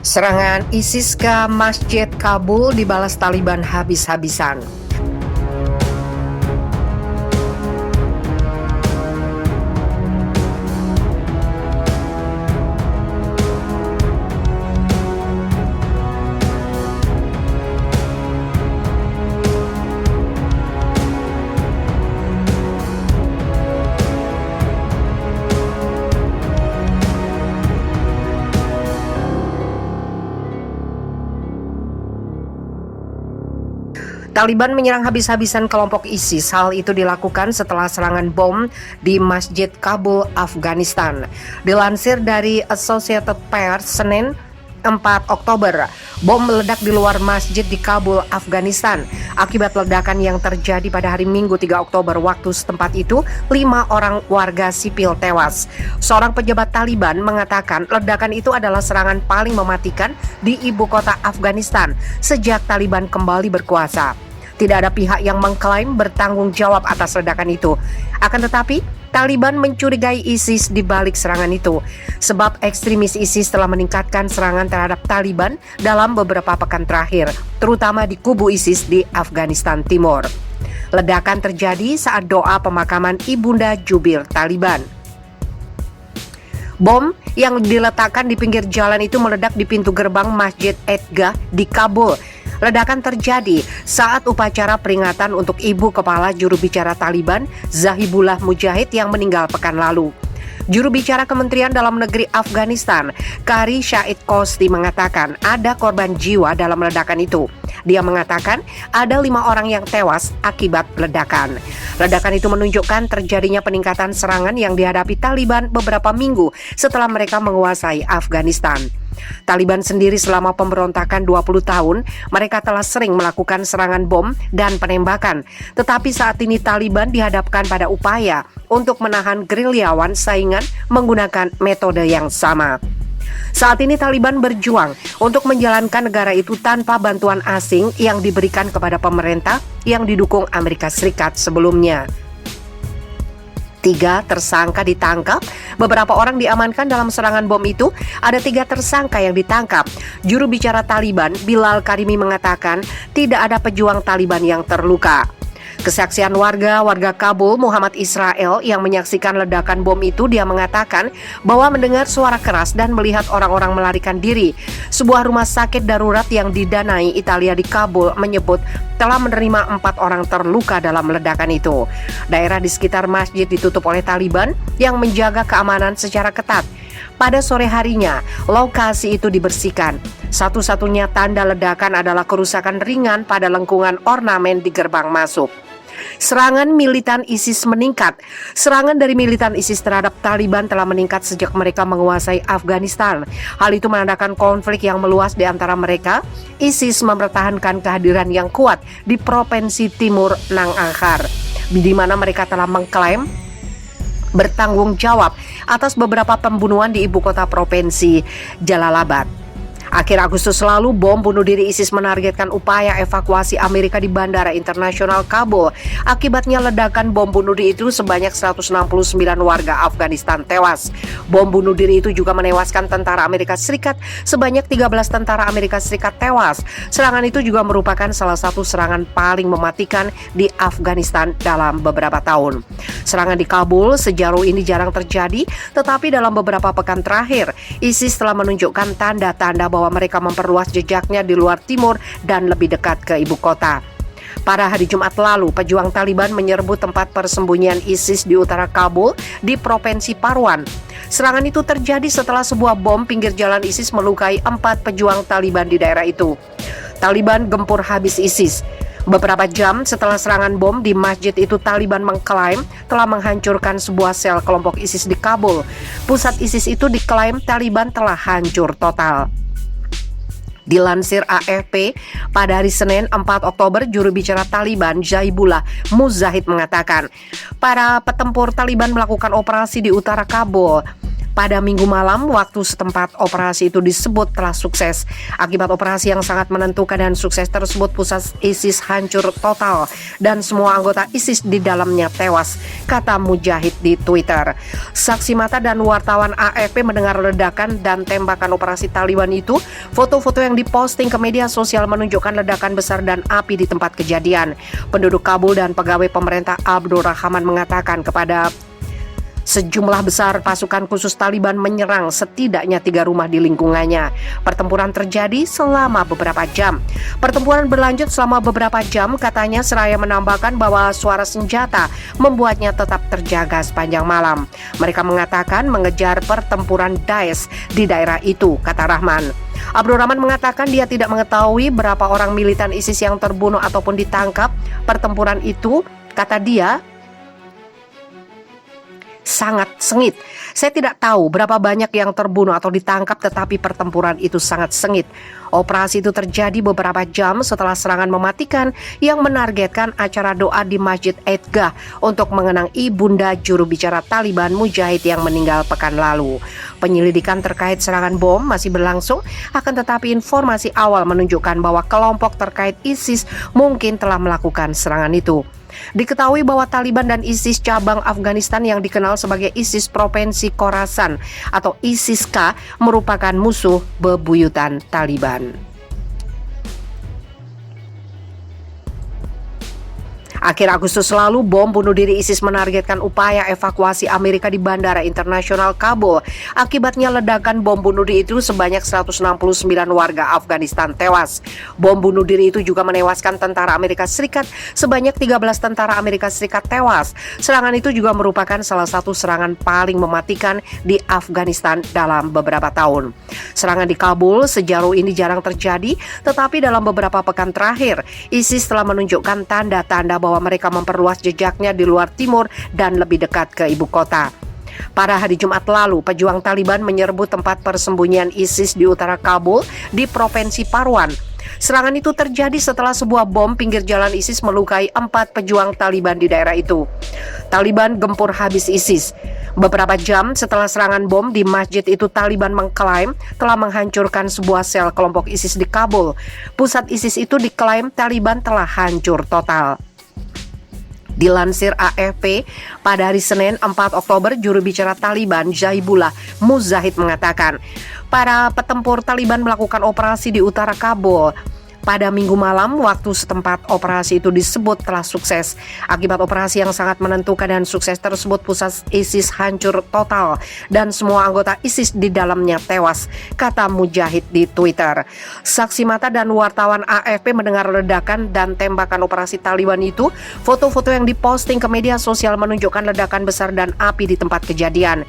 Serangan ISIS ke Masjid Kabul dibalas Taliban habis-habisan. Taliban menyerang habis-habisan kelompok ISIS. Hal itu dilakukan setelah serangan bom di Masjid Kabul, Afghanistan. Dilansir dari Associated Press, Senin 4 Oktober, bom meledak di luar masjid di Kabul, Afghanistan. Akibat ledakan yang terjadi pada hari Minggu 3 Oktober waktu setempat itu, 5 orang warga sipil tewas. Seorang pejabat Taliban mengatakan ledakan itu adalah serangan paling mematikan di ibu kota Afghanistan sejak Taliban kembali berkuasa. Tidak ada pihak yang mengklaim bertanggung jawab atas ledakan itu. Akan tetapi, Taliban mencurigai ISIS di balik serangan itu, sebab ekstremis ISIS telah meningkatkan serangan terhadap Taliban dalam beberapa pekan terakhir, terutama di kubu ISIS di Afghanistan Timur. Ledakan terjadi saat doa pemakaman Ibunda Jubir Taliban. Bom yang diletakkan di pinggir jalan itu meledak di pintu gerbang Masjid Edgah di Kabul. Ledakan terjadi saat upacara peringatan untuk ibu kepala juru bicara Taliban, Zabihullah Mujahid, yang meninggal pekan lalu. Juru bicara Kementerian Dalam Negeri Afghanistan, Qari Syahid Khosti, mengatakan ada korban jiwa dalam ledakan itu. Dia mengatakan ada 5 orang yang tewas akibat ledakan. Ledakan itu menunjukkan terjadinya peningkatan serangan yang dihadapi Taliban beberapa minggu setelah mereka menguasai Afghanistan. Taliban sendiri selama pemberontakan 20 tahun, mereka telah sering melakukan serangan bom dan penembakan. Tetapi saat ini Taliban dihadapkan pada upaya untuk menahan gerilyawan saingan menggunakan metode yang sama. Saat ini Taliban berjuang untuk menjalankan negara itu tanpa bantuan asing yang diberikan kepada pemerintah yang didukung Amerika Serikat sebelumnya. 3 tersangka ditangkap, beberapa orang diamankan dalam serangan bom itu. Ada 3 tersangka yang ditangkap. Juru bicara Taliban, Bilal Karimi, mengatakan tidak ada pejuang Taliban yang terluka. Kesaksian warga Kabul, Muhammad Israel, yang menyaksikan ledakan bom itu, dia mengatakan bahwa mendengar suara keras dan melihat orang-orang melarikan diri. Sebuah rumah sakit darurat yang didanai Italia di Kabul menyebut telah menerima 4 orang terluka dalam ledakan itu. Daerah di sekitar masjid ditutup oleh Taliban yang menjaga keamanan secara ketat. Pada sore harinya, lokasi itu dibersihkan. Satu-satunya tanda ledakan adalah kerusakan ringan pada lengkungan ornamen di gerbang masuk. Serangan militan ISIS meningkat. Serangan dari militan ISIS terhadap Taliban telah meningkat sejak mereka menguasai Afghanistan. Hal itu menandakan konflik yang meluas di antara mereka. ISIS mempertahankan kehadiran yang kuat di provinsi Timur Nangarhar, di mana mereka telah mengklaim bertanggung jawab atas beberapa pembunuhan di ibu kota provinsi, Jalalabad. Akhir Agustus lalu, bom bunuh diri ISIS menargetkan upaya evakuasi Amerika di Bandara Internasional Kabul. Akibatnya ledakan bom bunuh diri itu sebanyak 169 warga Afghanistan tewas. Bom bunuh diri itu juga menewaskan tentara Amerika Serikat, sebanyak 13 tentara Amerika Serikat tewas. Serangan itu juga merupakan salah satu serangan paling mematikan di Afghanistan dalam beberapa tahun. Serangan di Kabul sejauh ini jarang terjadi, tetapi dalam beberapa pekan terakhir, ISIS telah menunjukkan tanda-tanda bahwa mereka memperluas jejaknya di luar timur dan lebih dekat ke ibu kota. Pada hari Jumat lalu, pejuang Taliban menyerbu tempat persembunyian ISIS di utara Kabul di provinsi Parwan. Serangan itu terjadi setelah sebuah bom pinggir jalan ISIS melukai 4 pejuang Taliban di daerah itu. Taliban gempur habis ISIS. Beberapa jam setelah serangan bom di masjid itu, Taliban mengklaim telah menghancurkan sebuah sel kelompok ISIS di Kabul. Pusat ISIS itu diklaim Taliban telah hancur total. Dilansir AFP, pada hari Senin 4 Oktober, juru bicara Taliban Zabihullah Mujahid mengatakan para petempur Taliban melakukan operasi di utara Kabul Pada Minggu malam waktu setempat, operasi itu disebut telah sukses. Akibat operasi yang sangat menentukan dan sukses tersebut, pusat ISIS hancur total dan semua anggota ISIS di dalamnya tewas, kata Mujahid di Twitter. Saksi mata dan wartawan AFP mendengar ledakan dan tembakan operasi Taliban itu. Foto-foto yang diposting ke media sosial menunjukkan ledakan besar dan api di tempat kejadian. Penduduk Kabul dan pegawai pemerintah Abdul Rahman mengatakan kepada sejumlah besar pasukan khusus Taliban menyerang setidaknya 3 rumah di lingkungannya. Pertempuran terjadi selama beberapa jam. Pertempuran berlanjut selama beberapa jam, katanya, seraya menambahkan bahwa suara senjata membuatnya tetap terjaga sepanjang malam. Mereka mengatakan mengejar pertempuran Daesh di daerah itu, kata Rahman. Abdul Rahman mengatakan dia tidak mengetahui berapa orang militan ISIS yang terbunuh ataupun ditangkap. Pertempuran itu, kata dia, sangat sengit. Saya tidak tahu berapa banyak yang terbunuh atau ditangkap, tetapi pertempuran itu sangat sengit. Operasi itu terjadi beberapa jam setelah serangan mematikan yang menargetkan acara doa di Masjid Eidgah untuk mengenang ibunda juru bicara Taliban Mujahid yang meninggal pekan lalu. Penyelidikan terkait serangan bom masih berlangsung, akan tetapi informasi awal menunjukkan bahwa kelompok terkait ISIS mungkin telah melakukan serangan itu. Diketahui bahwa Taliban dan ISIS cabang Afghanistan yang dikenal sebagai ISIS Provinsi Khorasan atau ISIS-K merupakan musuh bebuyutan Taliban. Akhir Agustus lalu, bom bunuh diri ISIS menargetkan upaya evakuasi Amerika di Bandara Internasional Kabul. Akibatnya ledakan bom bunuh diri itu sebanyak 169 warga Afghanistan tewas. Bom bunuh diri itu juga menewaskan tentara Amerika Serikat, sebanyak 13 tentara Amerika Serikat tewas. Serangan itu juga merupakan salah satu serangan paling mematikan di Afghanistan dalam beberapa tahun. Serangan di Kabul sejauh ini jarang terjadi, tetapi dalam beberapa pekan terakhir, ISIS telah menunjukkan tanda-tanda bahwa mereka memperluas jejaknya di luar timur dan lebih dekat ke ibu kota. Pada hari Jumat lalu, pejuang Taliban menyerbu tempat persembunyian ISIS di utara Kabul di Provinsi Parwan. Serangan itu terjadi setelah sebuah bom pinggir jalan ISIS melukai 4 pejuang Taliban di daerah itu. Taliban gempur habis ISIS. Beberapa jam setelah serangan bom di masjid itu, Taliban mengklaim telah menghancurkan sebuah sel kelompok ISIS di Kabul. Pusat ISIS itu diklaim Taliban telah hancur total. Dilansir AFP, pada hari Senin 4 Oktober, juru bicara Taliban Zaibullah Mujahid mengatakan, para petempur Taliban melakukan operasi di utara Kabul. Pada Minggu malam waktu setempat, operasi itu disebut telah sukses. Akibat operasi yang sangat menentukan dan sukses tersebut, pusat ISIS hancur total dan semua anggota ISIS di dalamnya tewas, kata Mujahid di Twitter. Saksi mata dan wartawan AFP mendengar ledakan dan tembakan operasi Taliban itu. Foto-foto yang diposting ke media sosial menunjukkan ledakan besar dan api di tempat kejadian.